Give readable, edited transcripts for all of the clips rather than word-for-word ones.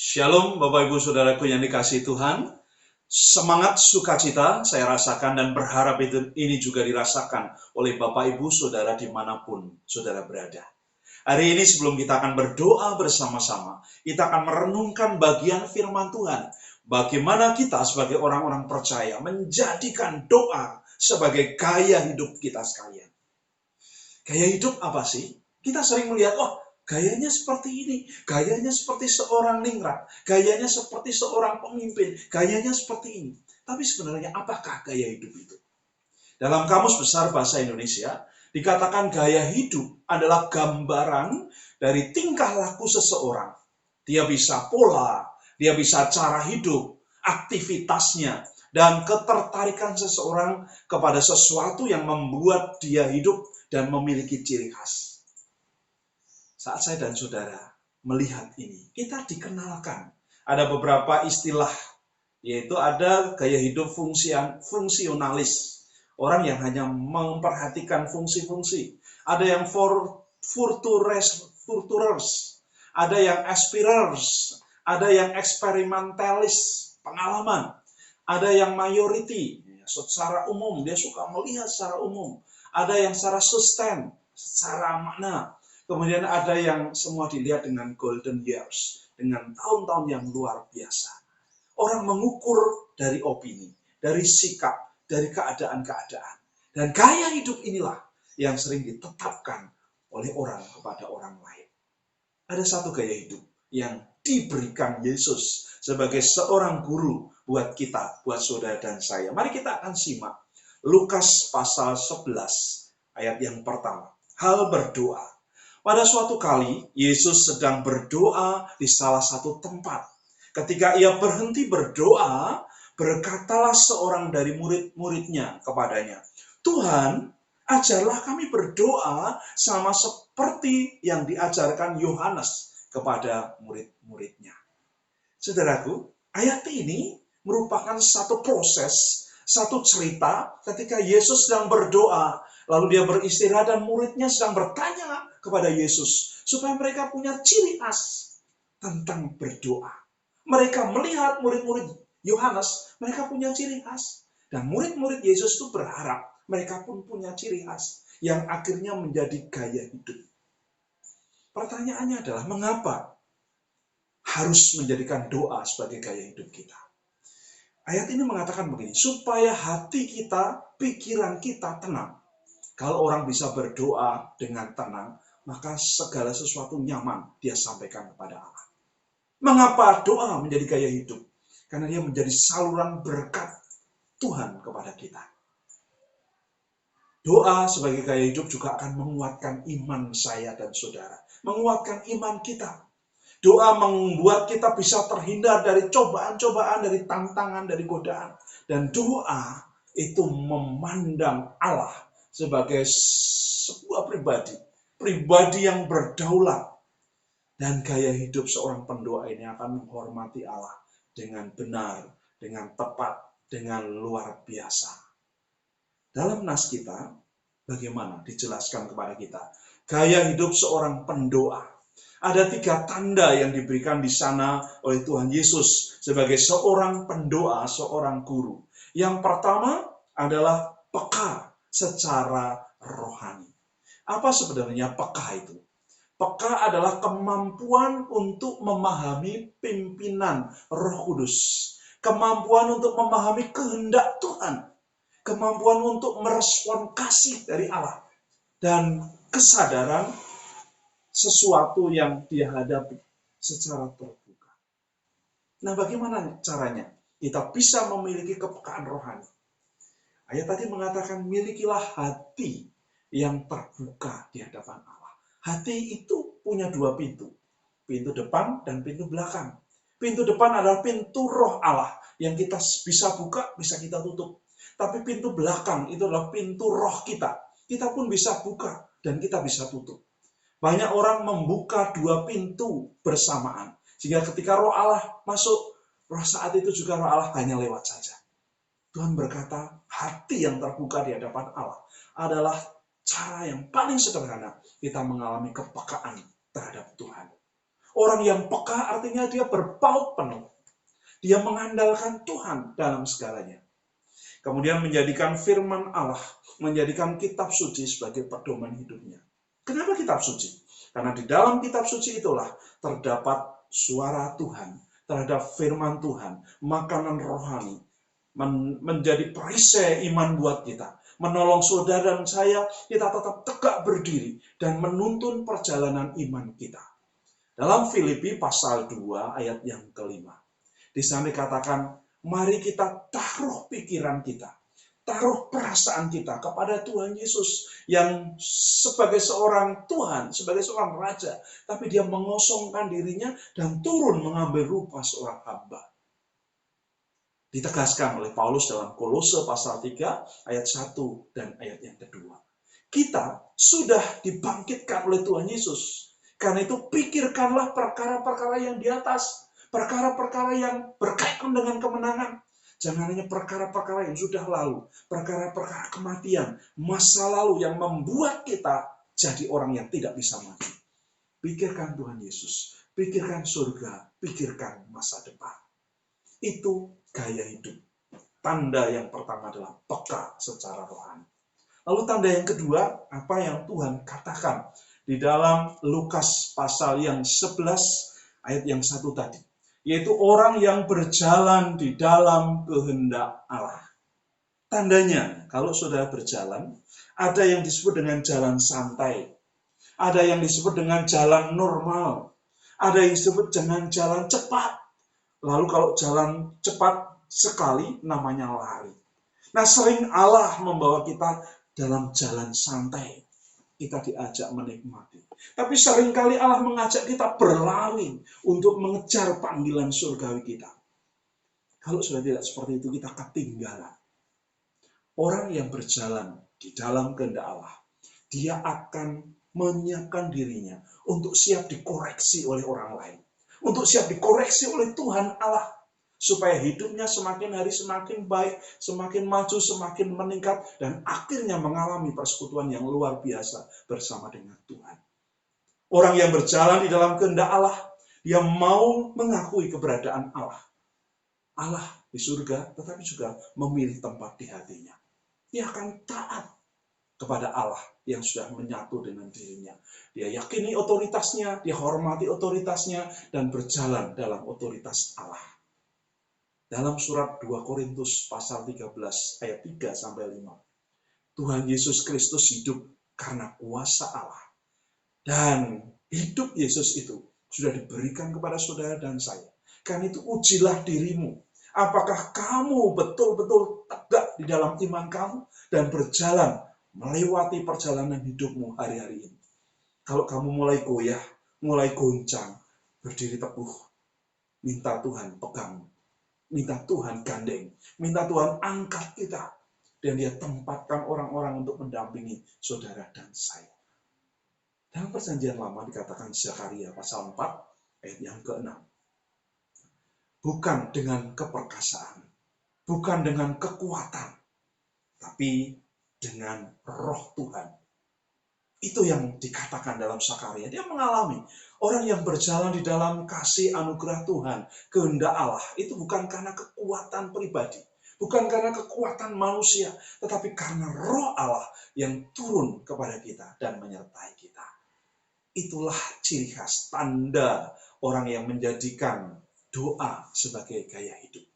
Shalom Bapak Ibu Saudaraku yang dikasihi Tuhan. Semangat sukacita saya rasakan dan berharap ini juga dirasakan oleh Bapak Ibu Saudara dimanapun Saudara berada. Hari ini sebelum kita akan berdoa bersama-sama, kita akan merenungkan bagian firman Tuhan. Bagaimana kita sebagai orang-orang percaya menjadikan doa sebagai gaya hidup kita sekalian. Gaya hidup apa sih? Kita sering melihat, gayanya seperti ini, gayanya seperti seorang ningrat, gayanya seperti seorang pemimpin, gayanya seperti ini. Tapi sebenarnya apakah gaya hidup itu? Dalam Kamus Besar Bahasa Indonesia, dikatakan gaya hidup adalah gambaran dari tingkah laku seseorang. Dia bisa pola, dia bisa cara hidup, aktivitasnya, dan ketertarikan seseorang kepada sesuatu yang membuat dia hidup dan memiliki ciri khas. Saat saya dan saudara melihat ini, kita dikenalkan. Ada beberapa istilah, yaitu ada gaya hidup fungsionalis. Orang yang hanya memperhatikan fungsi-fungsi. Ada yang futurers, ada yang aspirers, ada yang eksperimentalis, pengalaman. Ada yang majority, secara umum, dia suka melihat secara umum. Ada yang secara sustain, secara makna. Kemudian ada yang semua dilihat dengan golden years, dengan tahun-tahun yang luar biasa. Orang mengukur dari opini, dari sikap, dari keadaan-keadaan. Dan gaya hidup inilah yang sering ditetapkan oleh orang kepada orang lain. Ada satu gaya hidup yang diberikan Yesus sebagai seorang guru buat kita, buat saudara dan saya. Mari kita akan simak Lukas pasal 11 ayat yang pertama. Hal berdoa. Pada suatu kali, Yesus sedang berdoa di salah satu tempat. Ketika ia berhenti berdoa, berkatalah seorang dari murid-muridnya kepadanya, "Tuhan, ajarlah kami berdoa sama seperti yang diajarkan Yohanes kepada murid-muridnya." Saudaraku, ayat ini merupakan satu proses, satu cerita ketika Yesus sedang berdoa. Lalu dia beristirahat dan muridnya sedang bertanya kepada Yesus supaya mereka punya ciri khas tentang berdoa. Mereka melihat murid-murid Yohanes, mereka punya ciri khas. Dan murid-murid Yesus itu berharap mereka pun punya ciri khas yang akhirnya menjadi gaya hidup. Pertanyaannya adalah mengapa harus menjadikan doa sebagai gaya hidup kita? Ayat ini mengatakan begini, supaya hati kita, pikiran kita tenang. Kalau orang bisa berdoa dengan tenang, maka segala sesuatu nyaman dia sampaikan kepada Allah. Mengapa doa menjadi gaya hidup? Karena dia menjadi saluran berkat Tuhan kepada kita. Doa sebagai gaya hidup juga akan menguatkan iman saya dan saudara. Menguatkan iman kita. Doa membuat kita bisa terhindar dari cobaan-cobaan, dari tantangan, dari godaan. Dan doa itu memandang Allah sebagai sebuah pribadi yang berdaulat. Dan gaya hidup seorang pendoa ini akan menghormati Allah dengan benar, dengan tepat, dengan luar biasa. Dalam nas kita, bagaimana dijelaskan kepada kita? Gaya hidup seorang pendoa. Ada 3 tanda yang diberikan di sana oleh Tuhan Yesus sebagai seorang pendoa, seorang guru. Yang pertama adalah peka secara rohani. Apa sebenarnya peka itu? Peka adalah kemampuan untuk memahami pimpinan Roh Kudus. Kemampuan untuk memahami kehendak Tuhan. Kemampuan untuk merespon kasih dari Allah. Dan kesadaran sesuatu yang dia hadapi secara terbuka. Nah, bagaimana caranya kita bisa memiliki kepekaan rohani? Ayat tadi mengatakan, milikilah hati yang terbuka di hadapan Allah. Hati itu punya 2 pintu. Pintu depan dan pintu belakang. Pintu depan adalah pintu roh Allah yang kita bisa buka, bisa kita tutup. Tapi pintu belakang itu adalah pintu roh kita. Kita pun bisa buka dan kita bisa tutup. Banyak orang membuka 2 pintu bersamaan. Sehingga ketika roh Allah masuk, roh saat itu juga roh Allah hanya lewat saja. Tuhan berkata, hati yang terbuka di hadapan Allah adalah cara yang paling sederhana kita mengalami kepekaan terhadap Tuhan. Orang yang peka artinya dia berpaut penuh. Dia mengandalkan Tuhan dalam segalanya. Kemudian menjadikan firman Allah, menjadikan kitab suci sebagai pedoman hidupnya. Kenapa kitab suci? Karena di dalam kitab suci itulah terdapat suara Tuhan, terhadap firman Tuhan, makanan rohani, menjadi perisai iman buat kita. Menolong saudara dan saya, kita tetap tegak berdiri dan menuntun perjalanan iman kita. Dalam Filipi pasal 2 ayat yang kelima. Di sana dikatakan, mari kita taruh pikiran kita, taruh perasaan kita kepada Tuhan Yesus yang sebagai seorang Tuhan, sebagai seorang Raja, tapi dia mengosongkan dirinya dan turun mengambil rupa seorang hamba. Ditegaskan oleh Paulus dalam Kolose pasal 3 ayat 1 dan ayat yang kedua. Kita sudah dibangkitkan oleh Tuhan Yesus. Karena itu pikirkanlah perkara-perkara yang di atas, perkara-perkara yang berkaitan dengan kemenangan. Jangan hanya perkara-perkara yang sudah lalu, perkara-perkara kematian, masa lalu yang membuat kita jadi orang yang tidak bisa mati. Pikirkan Tuhan Yesus, pikirkan surga, pikirkan masa depan. Itu gaya hidup. Tanda yang pertama adalah peka secara rohani. Lalu tanda yang kedua, apa yang Tuhan katakan di dalam Lukas pasal yang 11 ayat yang 1 tadi. Yaitu orang yang berjalan di dalam kehendak Allah. Tandanya, kalau saudara berjalan, ada yang disebut dengan jalan santai. Ada yang disebut dengan jalan normal. Ada yang disebut dengan jalan cepat. Lalu kalau jalan cepat sekali, namanya lari. Nah, sering Allah membawa kita dalam jalan santai. Kita diajak menikmati. Tapi seringkali Allah mengajak kita berlari untuk mengejar panggilan surgawi kita. Kalau sudah tidak seperti itu, kita ketinggalan. Orang yang berjalan di dalam kehendak Allah, dia akan menyiapkan dirinya untuk siap dikoreksi oleh orang lain. Untuk siap dikoreksi oleh Tuhan Allah. Supaya hidupnya semakin hari semakin baik, semakin maju, semakin meningkat, dan akhirnya mengalami persekutuan yang luar biasa bersama dengan Tuhan. Orang yang berjalan di dalam kehendak Allah, dia mau mengakui keberadaan Allah. Allah di surga, tetapi juga memilih tempat di hatinya. Dia akan taat kepada Allah yang sudah menyatu dengan dirinya. Dia yakini otoritasnya, dia hormati otoritasnya, dan berjalan dalam otoritas Allah. Dalam surat 2 Korintus pasal 13 ayat 3-5. Tuhan Yesus Kristus hidup karena kuasa Allah. Dan hidup Yesus itu sudah diberikan kepada saudara dan saya. Karena itu ujilah dirimu. Apakah kamu betul-betul tegak di dalam iman kamu dan berjalan melewati perjalanan hidupmu hari-hari ini. Kalau kamu mulai goyah, mulai goncang, berdiri teguh. Minta Tuhan pegang. Minta Tuhan gandeng, minta Tuhan angkat kita. Dan dia tempatkan orang-orang untuk mendampingi saudara dan saya. Dalam perjanjian lama dikatakan Zakaria pasal 4 ayat yang ke-6. Bukan dengan keperkasaan, bukan dengan kekuatan, tapi dengan roh Tuhan. Itu yang dikatakan dalam Zakaria. Dia mengalami orang yang berjalan di dalam kasih anugerah Tuhan, kehendak Allah. Itu bukan karena kekuatan pribadi, bukan karena kekuatan manusia, tetapi karena roh Allah yang turun kepada kita dan menyertai kita. Itulah ciri khas, tanda orang yang menjadikan doa sebagai gaya hidup.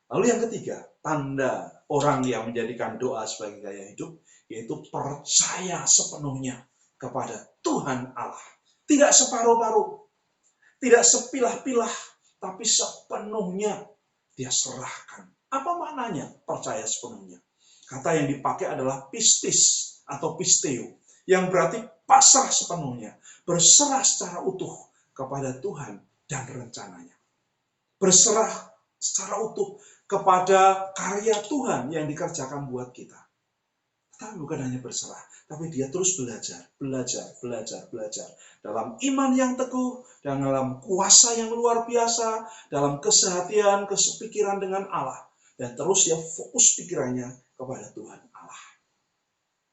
Lalu yang ketiga, tanda orang yang menjadikan doa sebagai gaya hidup, yaitu percaya sepenuhnya kepada Tuhan Allah. Tidak separuh-paruh, tidak sepilah-pilah, tapi sepenuhnya dia serahkan. Apa maknanya percaya sepenuhnya? Kata yang dipakai adalah pistis atau pisteo, yang berarti pasrah sepenuhnya, berserah secara utuh kepada Tuhan dan rencananya. Berserah secara utuh kepada karya Tuhan yang dikerjakan buat kita. Tapi bukan hanya berserah, tapi dia terus belajar. Dalam iman yang teguh, dan dalam kuasa yang luar biasa, dalam kesehatian, kesepikiran dengan Allah. Dan terus dia fokus pikirannya kepada Tuhan Allah.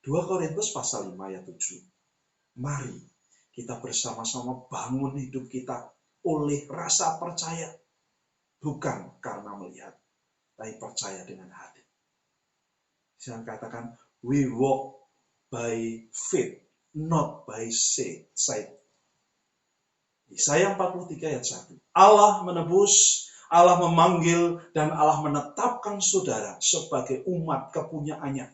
2 Korintus pasal 5 ayat 7. Mari kita bersama-sama bangun hidup kita oleh rasa percaya. Bukan karena melihat, tapi percaya dengan hati. Saya katakan, we walk by faith, not by sight. Yesaya 43 ayat 1. Allah menebus, Allah memanggil, dan Allah menetapkan saudara sebagai umat kepunyaannya.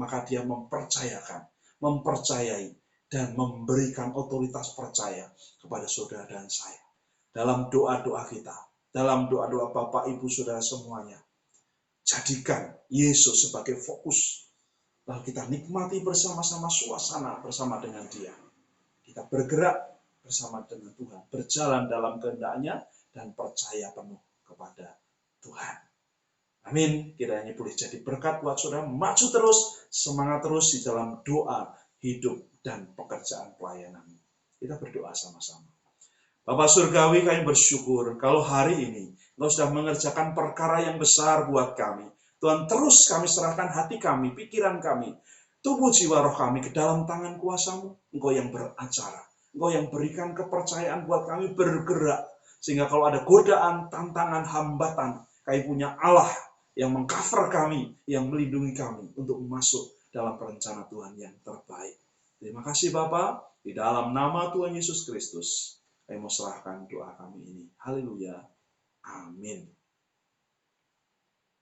Maka dia mempercayakan, mempercayai, dan memberikan otoritas percaya kepada saudara dan saya. Dalam doa-doa kita, dalam doa-doa Bapak, Ibu, Saudara semuanya, jadikan Yesus sebagai fokus. Lalu kita nikmati bersama-sama suasana bersama dengan Dia. Kita bergerak bersama dengan Tuhan, berjalan dalam kehendak-Nya, dan percaya penuh kepada Tuhan. Amin. Kiranya boleh jadi berkat buat saudara, maju terus, semangat terus di dalam doa, hidup, dan pekerjaan pelayanan. Kita berdoa sama-sama. Bapak Surgawi, kami bersyukur kalau hari ini Engkau sudah mengerjakan perkara yang besar buat kami. Tuhan, terus kami serahkan hati kami, pikiran kami, tubuh jiwa roh kami ke dalam tangan kuasa-Mu. Engkau yang beracara, Engkau yang berikan kepercayaan buat kami bergerak. Sehingga kalau ada godaan, tantangan, hambatan, kami punya Allah yang mengcover kami, yang melindungi kami untuk masuk dalam rencana Tuhan yang terbaik. Terima kasih Bapak, di dalam nama Tuhan Yesus Kristus. Kami mau serahkan doa kami ini. Haleluya. Amin.